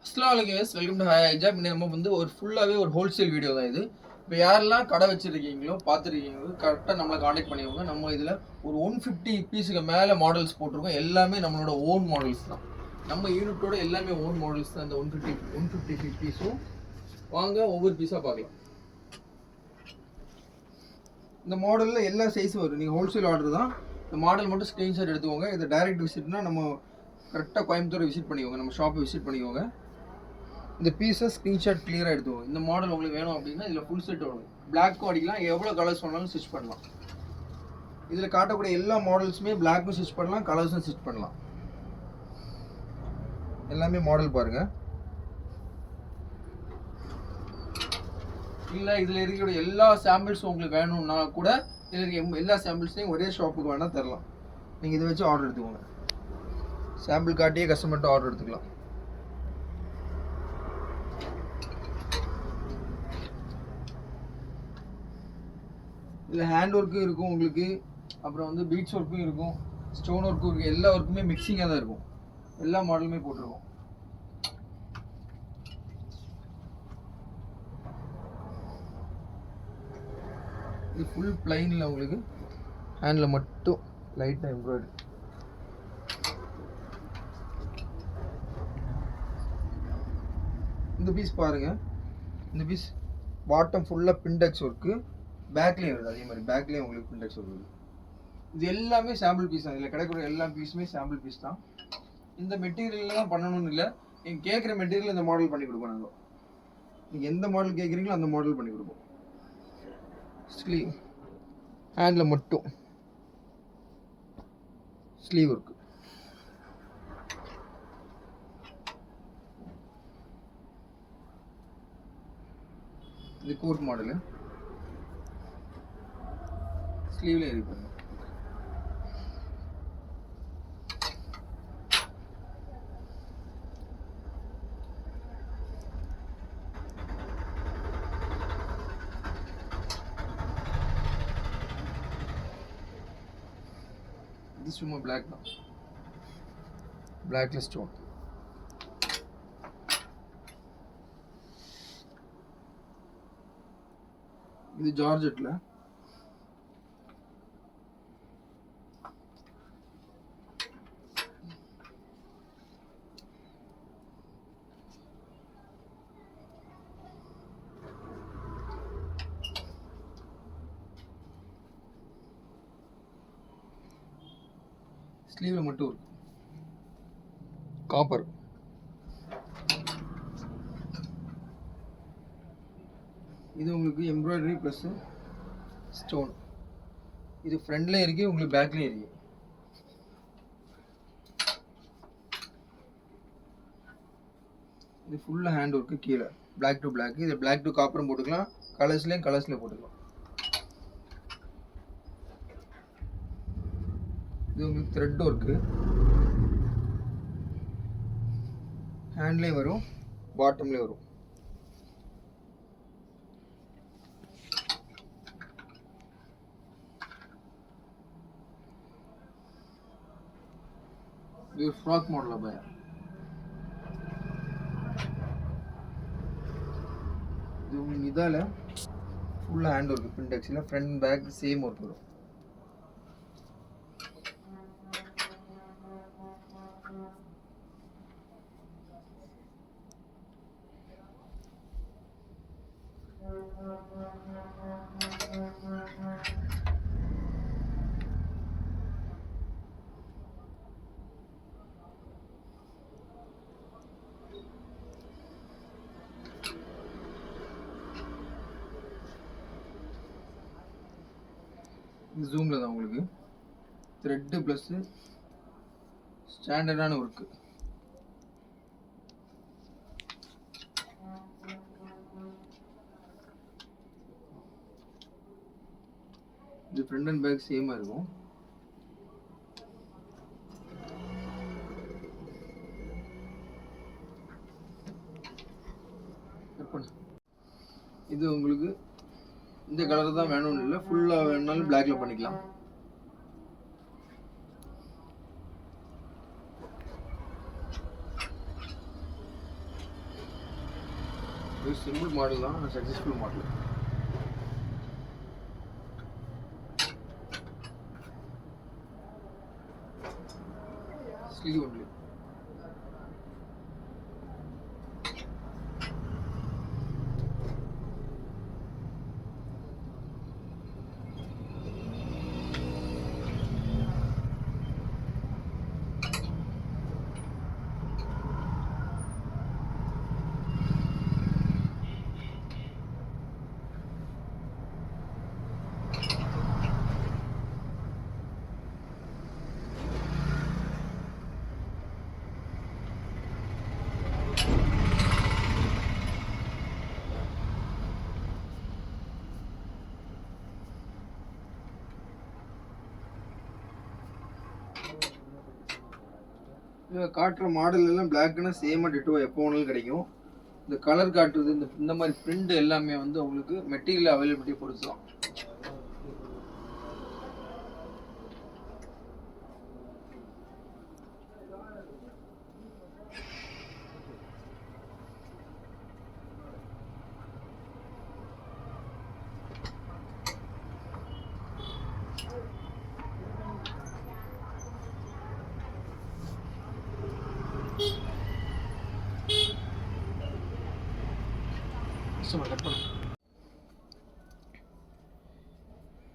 Assalamu alaikum, welcome to Haya Hijab. இன்னைக்கு நம்ம வந்து ஒரு ஃபுல்லாவே ஒரு ஹோல்சேல் வீடியோ தான் இது. இப்போ யாரெல்லாம் கடை வச்சிருக்கீங்களோ பார்த்துருக்கீங்களோ கரெக்டாக நம்மளை காண்டாக்ட் பண்ணிக்கோங்க. நம்ம இதில் ஒரு 150 பீஸுக்கு மேலே மாடல்ஸ் போட்டிருக்கோம். எல்லாமே நம்மளோட ஓன் மாடல்ஸ் தான். நம்ம யூனிட்டோட எல்லாமே ஓன் மாடல்ஸ் தான். இந்த 150 பீஸும் வாங்க ஒவ்வொரு பீஸாக பார்க்கலாம். இந்த மாடலில் எல்லா சைஸும் வரும். நீங்கள் ஹோல்சேல் ஆர்டர் தான். இந்த மாடல் மட்டும் ஸ்க்ரீன்ஷாட் எடுத்துக்கோங்க. இது டைரக்ட் விசிட்னா நம்ம கரெக்டாக கோயம்புத்தூரை விசிட் பண்ணிக்கோங்க. நம்ம ஷாப்பை விசிட் பண்ணிக்கோங்க. இந்த பீஸை ஸ்க்ரீன்ஷாட் கிளியராக எடுத்துக்கோங்க. இந்த மாடல் உங்களுக்கு வேணும் அப்படின்னா இதில் ஃபுல் செட் வரும். பிளாக்கும் அடிக்கலாம், எவ்வளோ கலர்ஸ் வேணாலும் ஸ்டிச் பண்ணலாம். இதில் காட்டக்கூடிய எல்லா மாடல்ஸுமே பிளாக்கும் ஸ்டிச் பண்ணலாம், கலர்ஸும் ஸ்டிச் பண்ணலாம். எல்லாமே மாடல் பாருங்கள். இல்லை இதில் இருக்கிற எல்லா சாம்பிள்ஸும் உங்களுக்கு வேணும்னா கூட இதில் இருக்க எல்லா சாம்பிள்ஸையும் ஒரே ஷாப்புக்கு வேணால் தரலாம். நீங்கள் இதை வச்சு ஆர்டர் எடுத்துக்கோங்க. சாம்பிள் காட்டியே கஸ்டமர்கிட்ட ஆர்டர் எடுத்துக்கலாம். இதில் ஹேண்ட் ஒர்க்கும் இருக்கும் உங்களுக்கு, அப்புறம் வந்து பீட்ஸ் ஒர்க்கும் இருக்கும், ஸ்டோன் ஒர்க்கும் இருக்கும். எல்லா ஒர்க்குமே மிக்சிங்காக தான் இருக்கும். எல்லா மாடலுமே போட்டிருக்கோம். இது ஃபுல் பிளைனில் உங்களுக்கு ஹேண்டில் மட்டும் லைட்டாக எம்ப்ராய்டரி. இந்த பீஸ் பாருங்கள். இந்த பீஸ் பாட்டம் ஃபுல்லாக பிண்டெக்ஸ் ஒர்க்கு, பேக்லேயும் வருது. அதே மாதிரி பேக்லேயும் உங்களுக்கு பிண்டெக்ஸ் வருது. இது எல்லாமே சாம்பிள் பீஸ் தான். இதில் கிடைக்கிற எல்லா பீஸுமே சாம்பிள் பீஸ் தான். இந்த மெட்டீரியலில் தான் பண்ணணும்னு இல்லை. நீங்கள் கேட்குற மெட்டீரியல் இந்த மாடல் பண்ணி கொடுப்போம். நாங்கள் நீங்கள் எந்த மாடல் கேட்குறீங்களோ அந்த மாடல் பண்ணி கொடுப்போம். ஸ்லீவ் ஹேண்டில் மட்டும் ஸ்லீவ் ஒர்க்கு. இது கோட் மாடலு. ஸ்லீவ்ல ஏறி பாருங்க. இது சும்மா பிளாக் தான், பிளாக்ல ஸ்டோன். இது ஜார்ஜெட்ல ஸ்லீவ்ல மட்டும் இருக்கு, காப்பர். இது உங்களுக்கு எம்ப்ராய்டரி ப்ளஸ் ஸ்டோன். இது ஃப்ரண்ட்லேயும் இருக்கு, உங்களுக்கு பேக்லேயும் இருக்கு. இது ஃபுல்லாக ஹேண்ட் ஒர்க்கு. கீழே பிளாக் டு பிளாக். இது பிளாக் டு காப்பரும் போட்டுக்கலாம், கலர்ஸ்லேயும் போட்டுக்கலாம். இது உங்களுக்கு த்ரெட் ஒர்க்கு. ஹேண்ட்லேயும் வரும், பாட்டம்லேயும் வரும். இது ஃப்ராக் மாடல் அபாயா. இது உங்களுக்கு இதால் ஃபுல்லாக ஹேண்ட் ஒர்க்கு. பிண்டெக்ஸில் ஃப்ரண்ட் பேக் சேம் ஒர்க் வரும். ஜூமில் தான் உங்களுக்கு த்ரெட்டு ப்ளஸ்ஸு ஸ்டாண்டர்டான ஒர்க்கு. இது ஃப்ரண்ட் அண்ட் பேக் சேமாக இருக்கும். இது உங்களுக்கு இந்த கலர் தான் வேணும்னு இல்லை, ஃபுல்லாக வேணும்னாலும் பிளாக்ல பண்ணிக்கலாம். இது சிம்பிள் மாடல் தான், சக்ஸஸ்ஃபுல் மாடல். Sleeve only. காட்டுற மாடல் எல்லாம் பிளாக்னா சேமாக டிட்டோ எப்போ வேணாலும் கிடைக்கும். இந்த கலர் காட்டுறது இந்த மாதிரி பிரிண்ட் எல்லாமே வந்து உங்களுக்கு மெட்டீரியல் அவைலபிலிட்டி பொறுத்து தான்.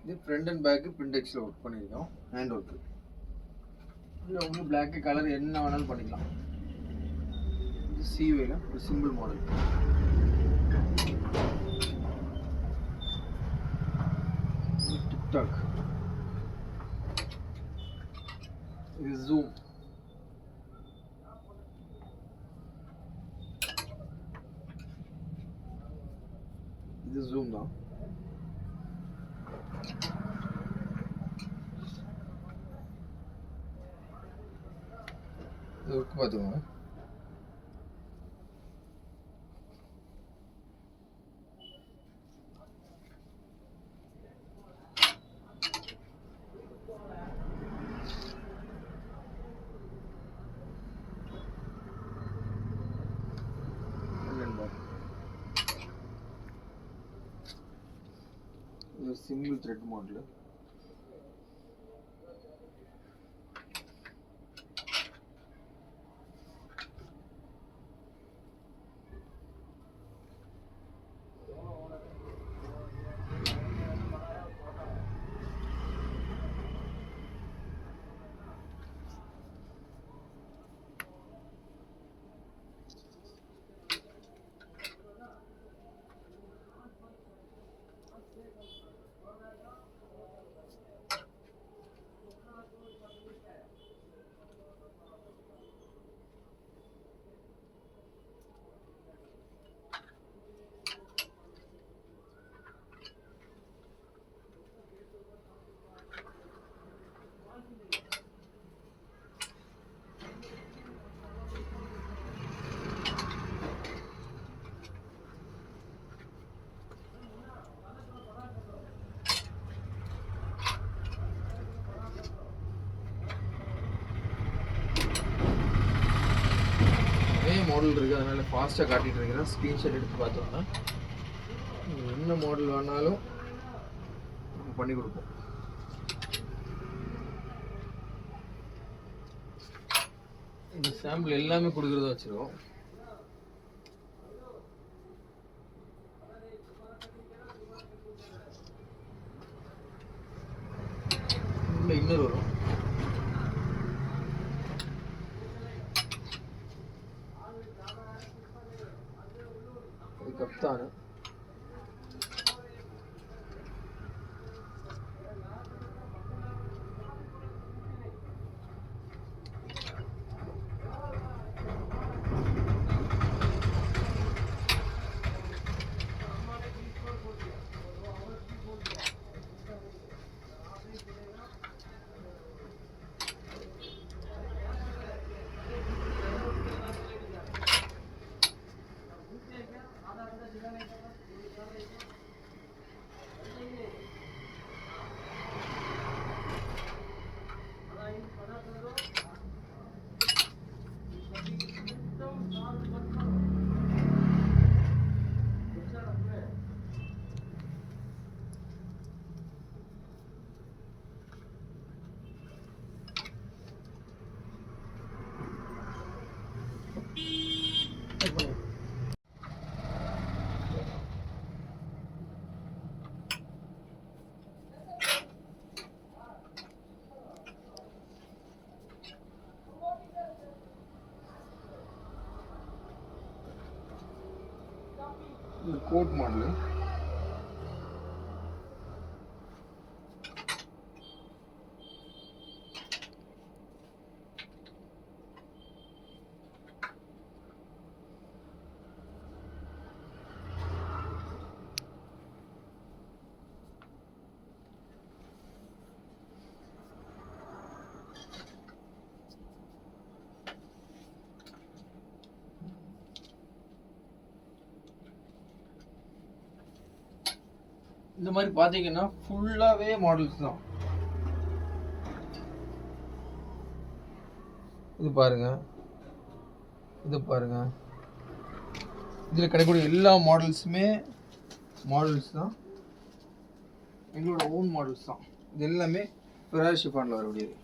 இது ஃப்ரண்ட் அண்ட் பேக்கு பிரிண்டெக்ஸில் ஒர்க் பண்ணியிருக்கோம். Hand work. இதில் உங்களுக்கு பிளாக்கு கலர் என்ன வேணாலும் பண்ணிக்கலாம். இது சீவேல ஒரு சிம்பிள் மாடல். டிக்டாக். இது ஜூம். இது ஜூம் தான். இது ஒர்க் பார்த்துக்கோங்க. இது சிங்கிள் த்ரெட் மாடல். மாடல் இருக்குது, அதனால் ஃபாஸ்ட்டாக காட்டிகிட்டு இருக்கிறேன். ஸ்க்ரீன்ஷாட் எடுத்து பார்த்தோம்னா என்ன மாடல் வேணாலும் நம்ம பண்ணி கொடுப்போம். இந்த சாம்பிள் எல்லாமே கொடுக்குறத வச்சுருக்கோம். இன்னொரு வரும். கப்தானு இது கோட் மாடல். இந்த மாதிரி பாத்தீங்கன்னா ஃபுல்லாவே மாடல்ஸ் தான். இது பாருங்க, இது பாருங்க, இதில் கிடைக்கக்கூடிய எல்லா மாடல்ஸுமே மாடல்ஸ் தான், எங்களோட ஓன் மாடல்ஸ் தான். இது எல்லாமே ஃபெராரி ஷிஃபானில் வரக்கூடியது.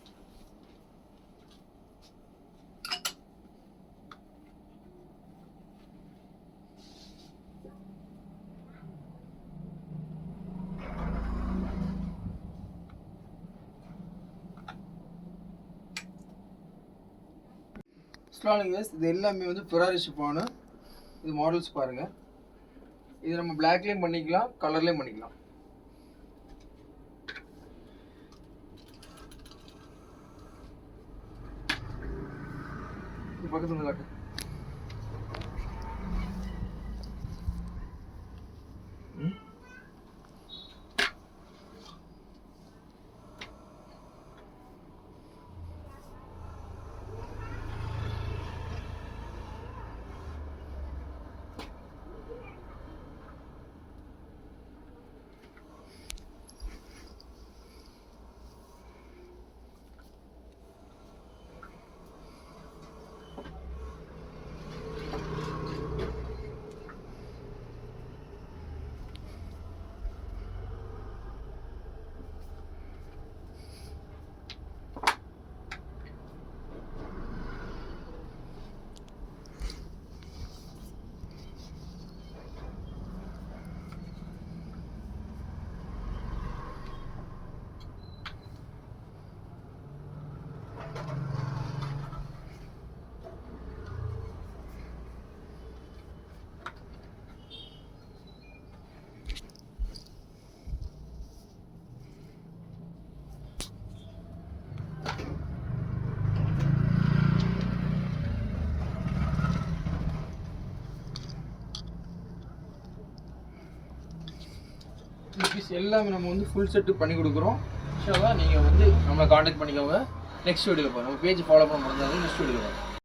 இது எல்லாமே வந்து ஃபெராரி ஷிஃபானு. இது மாடல்ஸ் பாருங்க. இது நம்ம பிளாக்லேயும் பண்ணிக்கலாம், கலர்லேயும் பண்ணிக்கலாம். இது பக்கத்துல காட்டு. எல்லாமே நம்ம வந்து ஃபுல் செட்டு பண்ணி கொடுக்குறோம். இன்ஷாஅல்லாஹ் நீங்கள் வந்து நம்மளை காண்டாக்ட் பண்ணிக்கோங்க. நெக்ஸ்ட் வீடியோவில் பாருங்கள். நம்ம பேஜ் ஃபாலோ பண்ண முடிஞ்சாலும் நெக்ஸ்ட் வீடியோவில் பாருங்கள்.